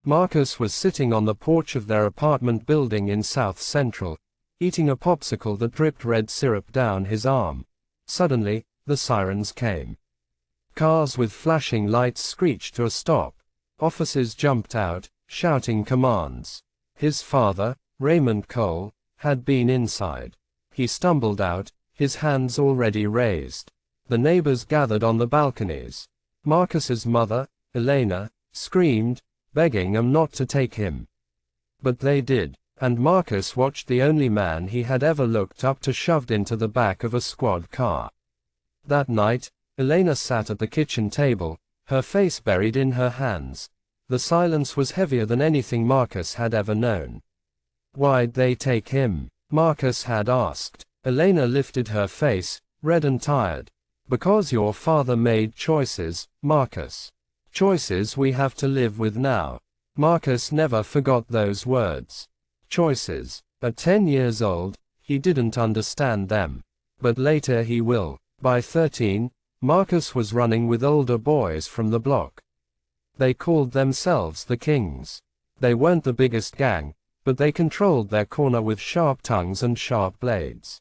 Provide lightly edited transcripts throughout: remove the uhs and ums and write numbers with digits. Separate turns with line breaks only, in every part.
Marcus was sitting on the porch of their apartment building in South Central, eating a popsicle that dripped red syrup down his arm. Suddenly, the sirens came. Cars with flashing lights screeched to a stop. Officers jumped out, shouting commands. His father, Raymond Cole, had been inside. He stumbled out, his hands already raised. The neighbors gathered on the balconies. Marcus's mother, Elena, screamed, begging them not to take him. But they did, and Marcus watched the only man he had ever looked up to shoved into the back of a squad car. That night, Elena sat at the kitchen table, her face buried in her hands. The silence was heavier than anything Marcus had ever known. Why'd they take him? Marcus had asked. Elena lifted her face, red and tired. Because your father made choices, Marcus. Choices we have to live with now. Marcus never forgot those words. Choices. At 10 years old, he didn't understand them. But later he will. By 13, Marcus was running with older boys from the block. They called themselves the Kings. They weren't the biggest gang, but they controlled their corner with sharp tongues and sharp blades.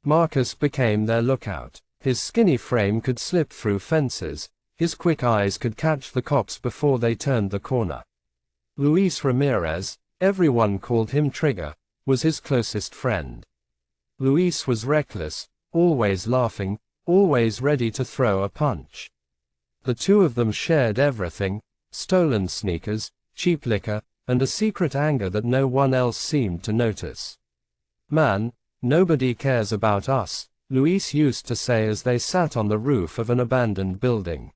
Marcus became their lookout. His skinny frame could slip through fences, his quick eyes could catch the cops before they turned the corner. Luis Ramirez, everyone called him Trigger, was his closest friend. Luis was reckless, always laughing, always ready to throw a punch. The two of them shared everything: stolen sneakers, cheap liquor, and a secret anger that no one else seemed to notice. "Man, nobody cares about us," Luis used to say as they sat on the roof of an abandoned building.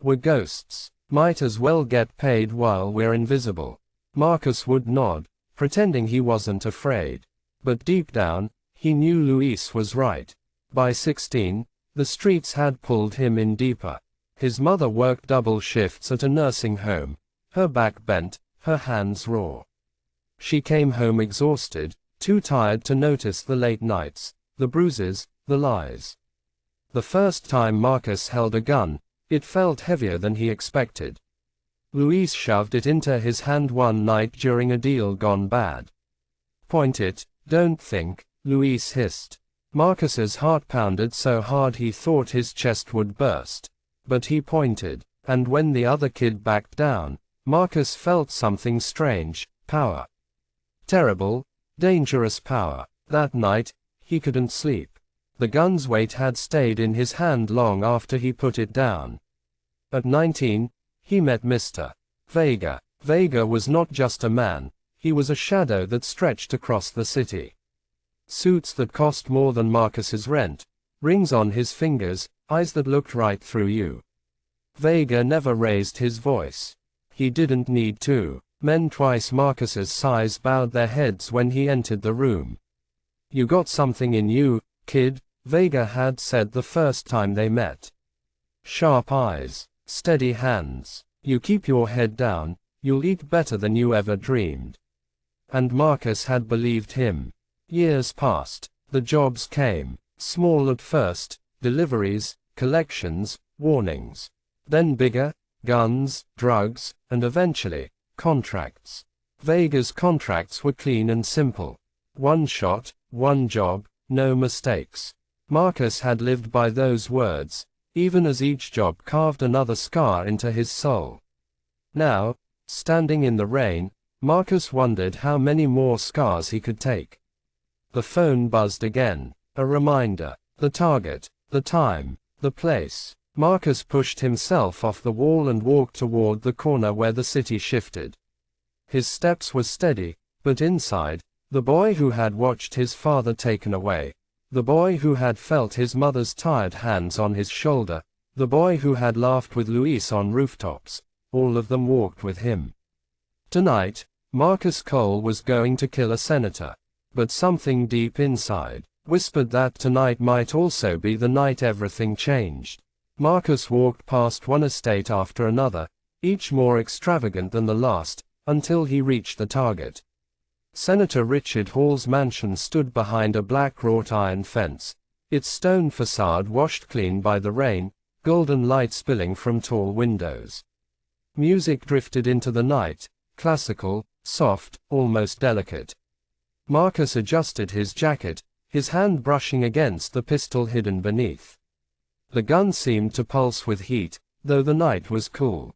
"We're ghosts. Might as well get paid while we're invisible." Marcus would nod, pretending he wasn't afraid. But deep down, he knew Luis was right. By 16, the streets had pulled him in deeper. His mother worked double shifts at a nursing home, her back bent, her hands raw. She came home exhausted, too tired to notice the late nights, the bruises, the lies. The first time Marcus held a gun, it felt heavier than he expected. Luis shoved it into his hand one night during a deal gone bad. "Point it, don't think," Luis hissed. Marcus's heart pounded so hard he thought his chest would burst. But he pointed, and when the other kid backed down, Marcus felt something strange: power. Terrible, dangerous power. That night, he couldn't sleep. The gun's weight had stayed in his hand long after he put it down. At 19, he met Mr. Vega. Vega was not just a man, he was a shadow that stretched across the city. Suits that cost more than Marcus's rent, rings on his fingers, eyes that looked right through you. Vega never raised his voice. He didn't need to. Men twice Marcus's size bowed their heads when he entered the room. "You got something in you, kid," Vega had said the first time they met. "Sharp eyes, steady hands. You keep your head down, you'll eat better than you ever dreamed." And Marcus had believed him. Years passed. The jobs came. Small at first: deliveries, collections, warnings. Then bigger: guns, drugs, and eventually, contracts. Vega's contracts were clean and simple. One shot, one job, no mistakes. Marcus had lived by those words, even as each job carved another scar into his soul. Now, standing in the rain, Marcus wondered how many more scars he could take. The phone buzzed again. A reminder. The target, the time, the place. Marcus pushed himself off the wall and walked toward the corner where the city shifted. His steps were steady, but inside, the boy who had watched his father taken away, the boy who had felt his mother's tired hands on his shoulder, the boy who had laughed with Luis on rooftops, all of them walked with him. Tonight, Marcus Cole was going to kill a senator. But something deep inside whispered that tonight might also be the night everything changed. Marcus walked past one estate after another, each more extravagant than the last, until he reached the target. Senator Richard Hall's mansion stood behind a black wrought iron fence, its stone facade washed clean by the rain, golden light spilling from tall windows. Music drifted into the night, classical, soft, almost delicate. Marcus adjusted his jacket, his hand brushing against the pistol hidden beneath. The gun seemed to pulse with heat, though the night was cool.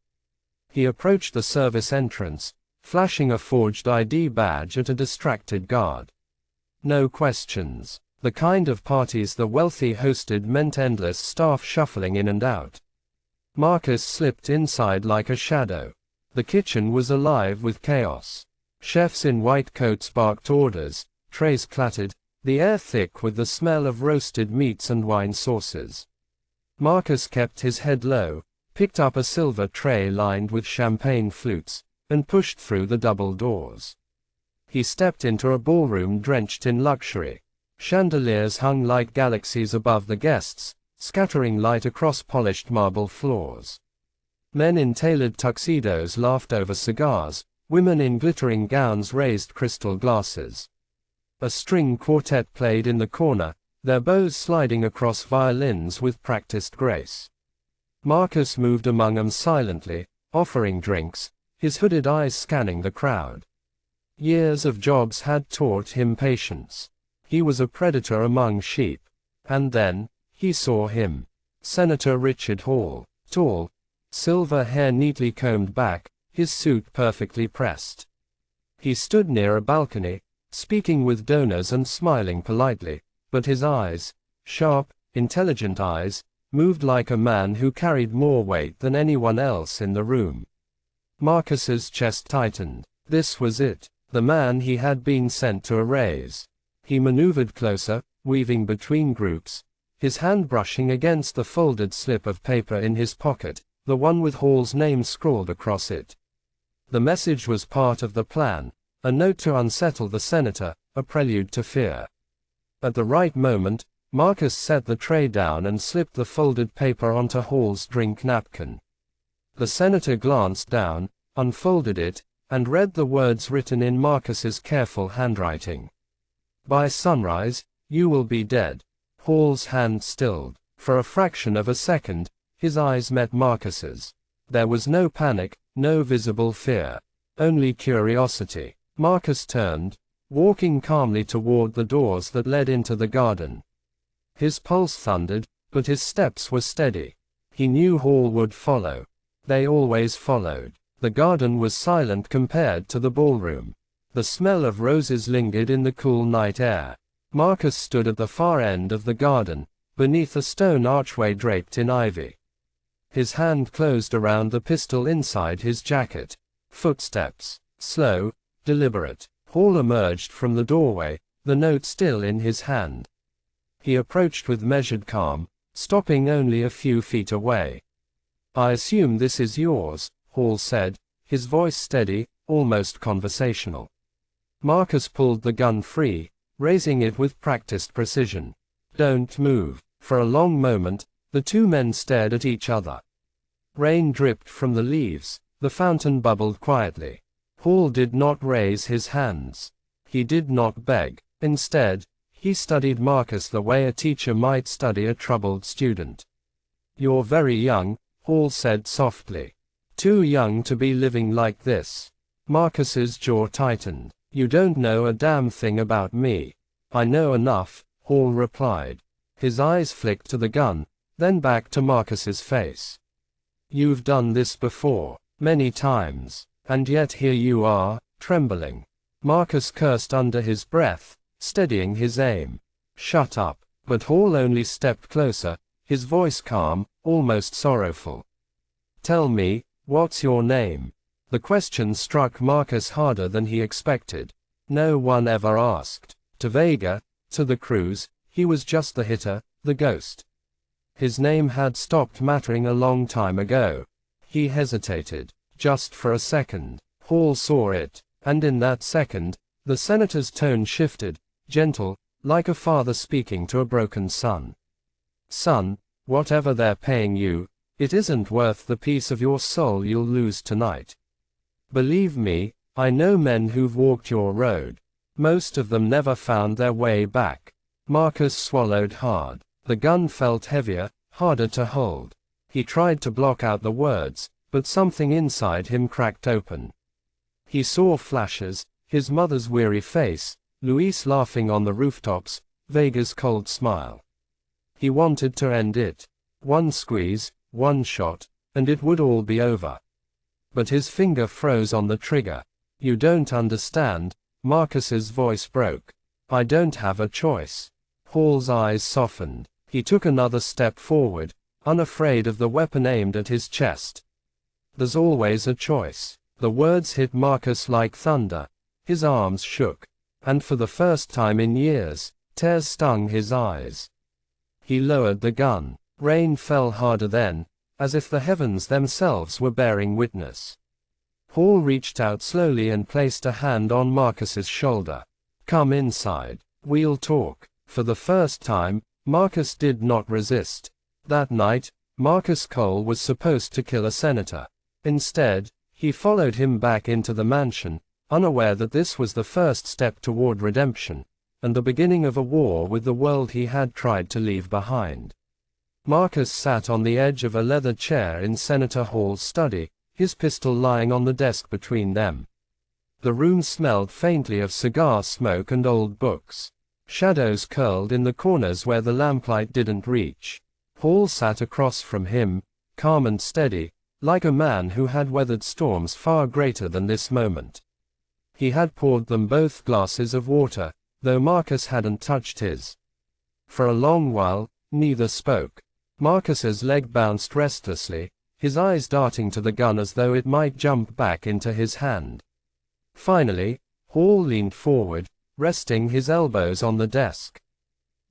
He approached the service entrance, flashing a forged ID badge at a distracted guard. No questions. The kind of parties the wealthy hosted meant endless staff shuffling in and out. Marcus slipped inside like a shadow. The kitchen was alive with chaos. Chefs in white coats barked orders, trays clattered, the air thick with the smell of roasted meats and wine sauces. Marcus kept his head low, picked up a silver tray lined with champagne flutes, and pushed through the double doors. He stepped into a ballroom drenched in luxury. Chandeliers hung like galaxies above the guests, scattering light across polished marble floors. Men in tailored tuxedos laughed over cigars, women in glittering gowns raised crystal glasses. A string quartet played in the corner, their bows sliding across violins with practiced grace. Marcus moved among them silently, offering drinks, his hooded eyes scanning the crowd. Years of jobs had taught him patience. He was a predator among sheep. And then, he saw him. Senator Richard Hall, tall, silver hair neatly combed back, his suit perfectly pressed. He stood near a balcony, speaking with donors and smiling politely, but his eyes, sharp, intelligent eyes, moved like a man who carried more weight than anyone else in the room. Marcus's chest tightened. This was it, the man he had been sent to erase. He maneuvered closer, weaving between groups, his hand brushing against the folded slip of paper in his pocket, the one with Hall's name scrawled across it. The message was part of the plan, a note to unsettle the senator, a prelude to fear. At the right moment, Marcus set the tray down and slipped the folded paper onto Hall's drink napkin. The senator glanced down, unfolded it, and read the words written in Marcus's careful handwriting. By sunrise, you will be dead. Hall's hand stilled. For a fraction of a second, his eyes met Marcus's. There was no panic, no visible fear, only curiosity. Marcus turned, walking calmly toward the doors that led into the garden. His pulse thundered, but his steps were steady. He knew Hall would follow. They always followed. The garden was silent compared to the ballroom. The smell of roses lingered in the cool night air. Marcus stood at the far end of the garden, beneath a stone archway draped in ivy. His hand closed around the pistol inside his jacket. Footsteps. Slow, deliberate. Hall emerged from the doorway, the note still in his hand. He approached with measured calm, stopping only a few feet away. I assume this is yours, Hall said, his voice steady, almost conversational. Marcus pulled the gun free, raising it with practiced precision. Don't move. For a long moment, the two men stared at each other. Rain dripped from the leaves, the fountain bubbled quietly. Hall did not raise his hands. He did not beg. Instead, he studied Marcus the way a teacher might study a troubled student. You're very young, Hall said softly. Too young to be living like this. Marcus's jaw tightened. You don't know a damn thing about me. I know enough, Hall replied. His eyes flicked to the gun, then back to Marcus's face. You've done this before, many times, and yet here you are, trembling. Marcus cursed under his breath, steadying his aim. Shut up. But Hall only stepped closer, his voice calm, almost sorrowful. Tell me, what's your name? The question struck Marcus harder than he expected. No one ever asked. To Vega, to the crews, he was just the hitter, the ghost. His name had stopped mattering a long time ago. He hesitated, just for a second. Hall saw it, and in that second, the senator's tone shifted, gentle, like a father speaking to a broken son. Son, whatever they're paying you, it isn't worth the piece of your soul you'll lose tonight. Believe me, I know men who've walked your road. Most of them never found their way back. Marcus swallowed hard. The gun felt heavier, harder to hold. He tried to block out the words, but something inside him cracked open. He saw flashes, his mother's weary face, Luis laughing on the rooftops, Vega's cold smile. He wanted to end it. One squeeze, one shot, and it would all be over. But his finger froze on the trigger. You don't understand, Marcus's voice broke. I don't have a choice. Hall's eyes softened. He took another step forward, unafraid of the weapon aimed at his chest. There's always a choice. The words hit Marcus like thunder. His arms shook. And for the first time in years, tears stung his eyes. He lowered the gun. Rain fell harder then, as if the heavens themselves were bearing witness. Hall reached out slowly and placed a hand on Marcus's shoulder. Come inside. We'll talk. For the first time, Marcus did not resist. That night, Marcus Cole was supposed to kill a senator. Instead, he followed him back into the mansion, unaware that this was the first step toward redemption, and the beginning of a war with the world he had tried to leave behind. Marcus sat on the edge of a leather chair in Senator Hall's study, his pistol lying on the desk between them. The room smelled faintly of cigar smoke and old books. Shadows curled in the corners where the lamplight didn't reach. Hall sat across from him, calm and steady, like a man who had weathered storms far greater than this moment. He had poured them both glasses of water, though Marcus hadn't touched his. For a long while, neither spoke. Marcus's leg bounced restlessly, his eyes darting to the gun as though it might jump back into his hand. Finally, Hall leaned forward, resting his elbows on the desk.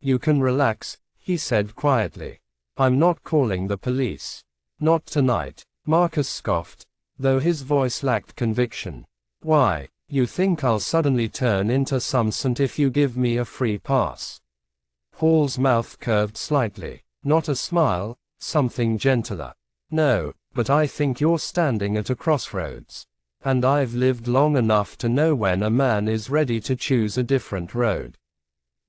You can relax, he said quietly. I'm not calling the police. Not tonight. Marcus scoffed, though his voice lacked conviction. Why? You think I'll suddenly turn into some saint if you give me a free pass? Hall's mouth curved slightly. Not a smile, something gentler. No, but I think you're standing at a crossroads. And I've lived long enough to know when a man is ready to choose a different road.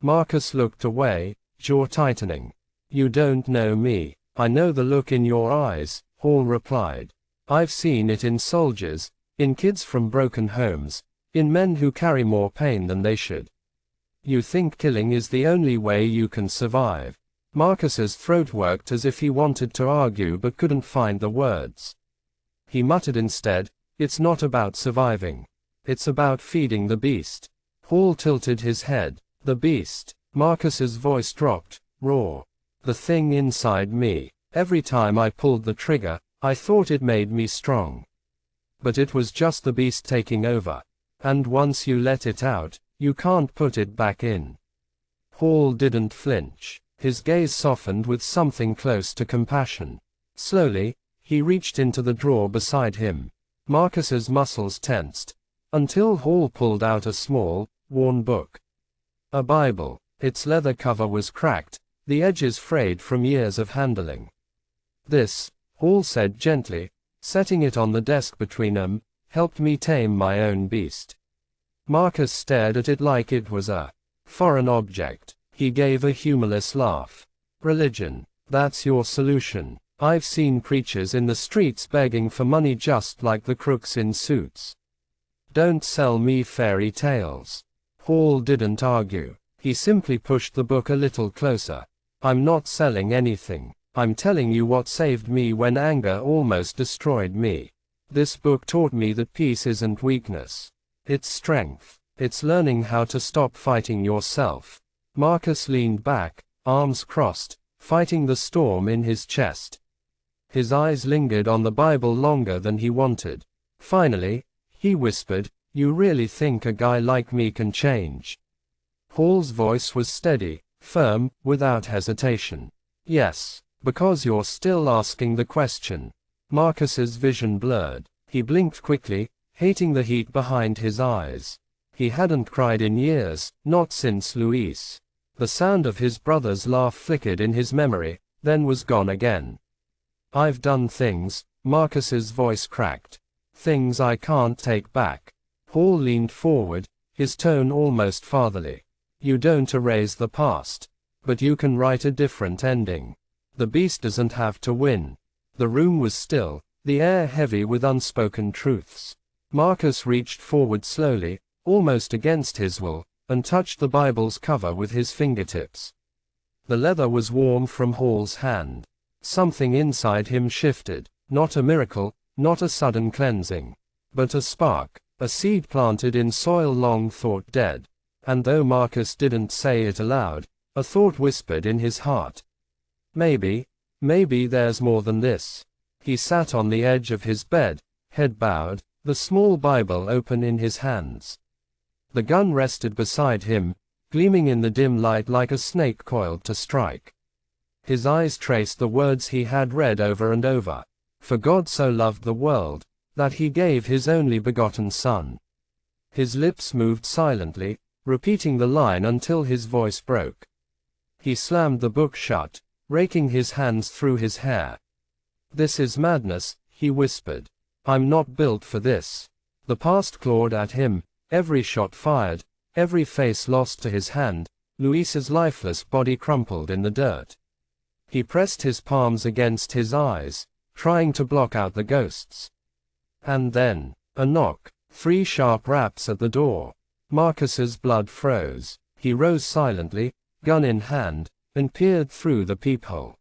Marcus looked away, jaw tightening. You don't know me. I know the look in your eyes, Hall replied. I've seen it in soldiers, in kids from broken homes, in men who carry more pain than they should. You think killing is the only way you can survive. Marcus's throat worked as if he wanted to argue but couldn't find the words. He muttered instead, it's not about surviving. It's about feeding the beast. Hall tilted his head. The beast. Marcus's voice dropped, raw. The thing inside me. Every time I pulled the trigger, I thought it made me strong. But it was just the beast taking over. And once you let it out, you can't put it back in. Hall didn't flinch. His gaze softened with something close to compassion. Slowly, he reached into the drawer beside him. Marcus's muscles tensed, until Hall pulled out a small, worn book. A Bible. Its leather cover was cracked, the edges frayed from years of handling. This, Hall said gently, setting it on the desk between them, helped me tame my own beast. Marcus stared at it like it was a foreign object. He gave a humorless laugh. Religion. That's your solution. I've seen preachers in the streets begging for money just like the crooks in suits. Don't sell me fairy tales. Hall didn't argue. He simply pushed the book a little closer. I'm not selling anything. I'm telling you what saved me when anger almost destroyed me. This book taught me that peace isn't weakness. It's strength. It's learning how to stop fighting yourself. Marcus leaned back, arms crossed, fighting the storm in his chest. His eyes lingered on the Bible longer than he wanted. Finally, he whispered, You really think a guy like me can change? Hall's voice was steady, firm, without hesitation. Yes, because you're still asking the question. Marcus's vision blurred. He blinked quickly, hating the heat behind his eyes. He hadn't cried in years, not since Luis. The sound of his brother's laugh flickered in his memory, then was gone again. I've done things, Marcus's voice cracked. Things I can't take back. Hall leaned forward, his tone almost fatherly. You don't erase the past. But you can write a different ending. The beast doesn't have to win. The room was still, the air heavy with unspoken truths. Marcus reached forward slowly, almost against his will, and touched the Bible's cover with his fingertips. The leather was warm from Hall's hand. Something inside him shifted. Not a miracle, not a sudden cleansing, but a spark, a seed planted in soil long thought dead. And though Marcus didn't say it aloud, a thought whispered in his heart. Maybe there's more than this. He sat on the edge of his bed, head bowed, the small Bible open in his hands. The gun rested beside him, gleaming in the dim light like a snake coiled to strike. His eyes traced the words he had read over and over. For God so loved the world, that he gave his only begotten Son. His lips moved silently, repeating the line until his voice broke. He slammed the book shut, raking his hands through his hair. "This is madness," he whispered. "I'm not built for this." The past clawed at him, every shot fired, every face lost to his hand, Luis's lifeless body crumpled in the dirt. He pressed his palms against his eyes, trying to block out the ghosts. And then, a knock, 3 sharp raps at the door. Marcus's blood froze. He rose silently, gun in hand, and peered through the peephole.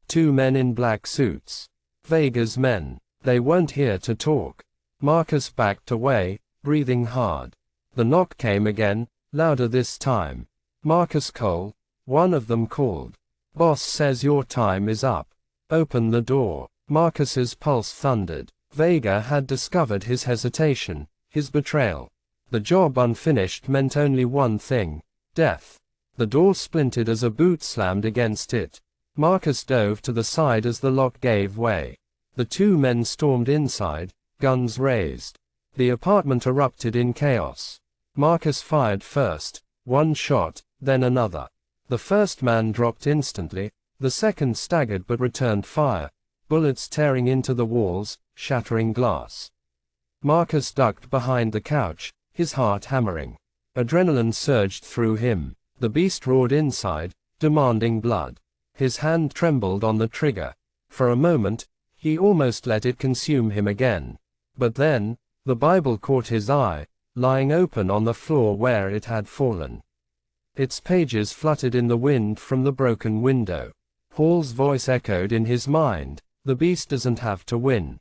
2 men in black suits. Vega's men. They weren't here to talk. Marcus backed away, breathing hard. The knock came again, louder this time. "Marcus Cole," one of them called. "Boss says your time is up. Open the door." Marcus's pulse thundered. Vega had discovered his hesitation, his betrayal. The job unfinished meant only one thing: death. The door splintered as a boot slammed against it. Marcus dove to the side as the lock gave way. The 2 men stormed inside, guns raised. The apartment erupted in chaos. Marcus fired first, 1 shot, then another. The first man dropped instantly, the second staggered but returned fire, bullets tearing into the walls, shattering glass. Marcus ducked behind the couch, his heart hammering. Adrenaline surged through him. The beast roared inside, demanding blood. His hand trembled on the trigger. For a moment, he almost let it consume him again. But then, the Bible caught his eye, lying open on the floor where it had fallen. Its pages fluttered in the wind from the broken window. Hall's voice echoed in his mind: "The beast doesn't have to win."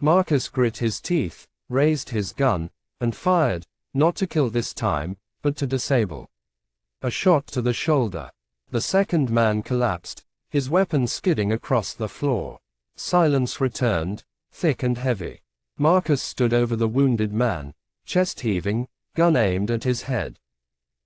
Marcus grit his teeth, raised his gun, and fired, not to kill this time, but to disable. A shot to the shoulder. The second man collapsed, his weapon skidding across the floor. Silence returned, thick and heavy. Marcus stood over the wounded man, chest heaving, gun aimed at his head.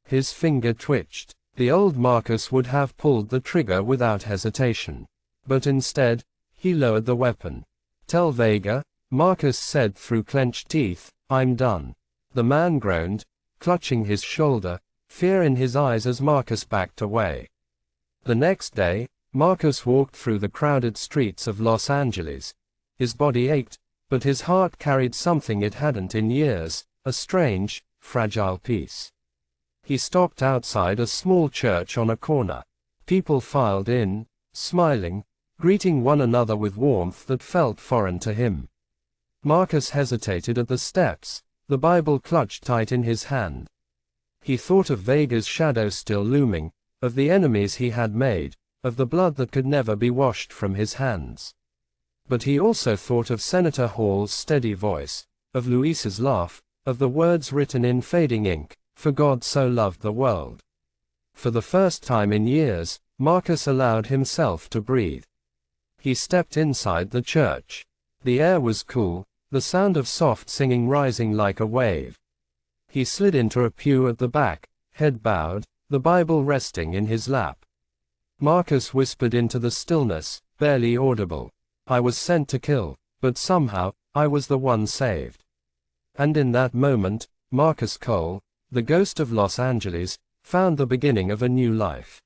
His finger twitched. The old Marcus would have pulled the trigger without hesitation. But instead, he lowered the weapon. "Tell Vega," Marcus said through clenched teeth, "I'm done." The man groaned, clutching his shoulder, fear in his eyes as Marcus backed away. The next day, Marcus walked through the crowded streets of Los Angeles. His body ached, but his heart carried something it hadn't in years, a strange, fragile peace. He stopped outside a small church on a corner. People filed in, smiling, greeting one another with warmth that felt foreign to him. Marcus hesitated at the steps, the Bible clutched tight in his hand. He thought of Vega's shadow still looming, of the enemies he had made, of the blood that could never be washed from his hands. But he also thought of Senator Hall's steady voice, of Luis's laugh, of the words written in fading ink: "For God so loved the world." For the first time in years, Marcus allowed himself to breathe. He stepped inside the church. The air was cool, the sound of soft singing rising like a wave. He slid into a pew at the back, head bowed, the Bible resting in his lap. Marcus whispered into the stillness, barely audible: "I was sent to kill, but somehow, I was the one saved." And in that moment, Marcus Cole, the ghost of Los Angeles, found the beginning of a new life.